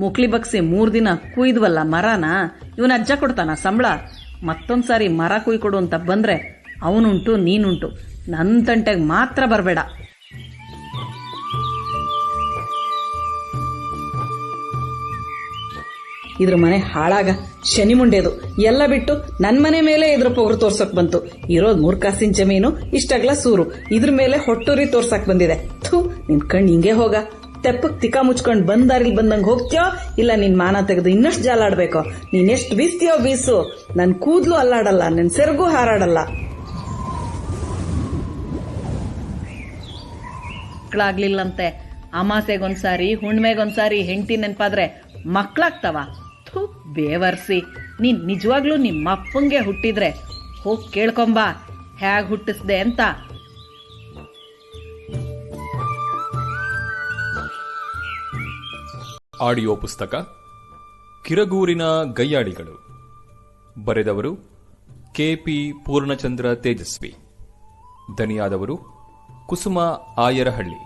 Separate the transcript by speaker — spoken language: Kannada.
Speaker 1: ಮುಕ್ಳಿ ಬಗ್ಸಿ 3 ದಿನ ಕುಯ್ದ್ವಲ್ಲ ಮರನ, ಇವನ ಅಜ್ಜ ಕೊಡ್ತಾನ ಸಂಬಳ? ಮತ್ತೊಂದ್ಸಾರಿ ಮರ ಕುಯ್ಕೊಡು ಅಂತ ಬಂದ್ರೆ ಅವನುಂಟು ನೀನುಂಟು, ನನ್ನ ತಂಟೆಗೆ ಮಾತ್ರ ಬರಬೇಡ. ಇದ್ರ ಮನೆ ಹಾಳಾಗ ಶನಿ ಮುಂಡೆದು ಎಲ್ಲ ಬಿಟ್ಟು ನನ್ ಮನೆ ಮೇಲೆ ಇದ್ರ ಪೊಗರು ತೋರ್ಸಕ್ ಬಂತು. ಇರೋದ್ 3 ಕಾಸಿನ ಜಮೀನು, ಇಷ್ಟಗ್ಲ ಸೂರು, ಇದ್ರ ಮೇಲೆ ಹೊಟ್ಟೂರಿ ತೋರ್ಸಕ್ ಬಂದಿದೆ. ಥೂ, ನಿನ್ ಕಣ್ ಹಿಂಗೆ ಹೋಗ. ತೆಪ್ಪಕ್ ತಿಕ್ಕ ಮುಚ್ಕೊಂಡ್ ಬಂದಾರಿಲ್ ಬಂದಂಗ್ ಹೋಗ್ತೀಯೋ, ಇಲ್ಲ ನಿನ್ ಮಾನ ತೆಗೆದು ಇನ್ನಷ್ಟು ಜಾಲಾಡ್ಬೇಕೋ? ನೀನ್ ಎಷ್ಟ್ ಬೀಸ್ತೀಯೋ ಬೀಸು, ನನ್ ಕೂದ್ಲು ಅಲ್ಲಾಡಲ್ಲ, ನನ್ ಸೆರಗು ಹಾರಾಡಲ್ಲ. ಮಕ್ಕಳಾಗ್ಲಿಲ್ಲಂತೆ, ಅಮಾಸೆಗೊಂದ್ಸಾರಿ ಹುಣ್ಮೆಗೊಂದ್ಸಾರಿ ಹೆಂಡತಿ ನೆನ್ಪಾದ್ರೆ ಮಕ್ಕಳಾಗ್ತಾವ? ಥೂ, ಬೇವರ್ಸಿ. ನೀನ್ ನಿಜವಾಗ್ಲೂ ನಿಮ್ಮ ಅಪ್ಪಂಗೆ ಹುಟ್ಟಿದ್ರೆ ಹೋಗ್ ಕೇಳ್ಕೊಂಬ ಹ್ಯಾಗ್ ಹುಟ್ಟಿಸ್ದೆ ಅಂತ.
Speaker 2: ಆಡಿಯೋ ಪುಸ್ತಕ ಕಿರಗೂರಿನ ಗಯ್ಯಾಳಿಗಳು, ಬರೆದವರು ಕೆಪಿ ಪೂರ್ಣಚಂದ್ರ ತೇಜಸ್ವಿ, ದನಿಯಾದವರು ಕುಸುಮ ಆಯರಹಳ್ಳಿ.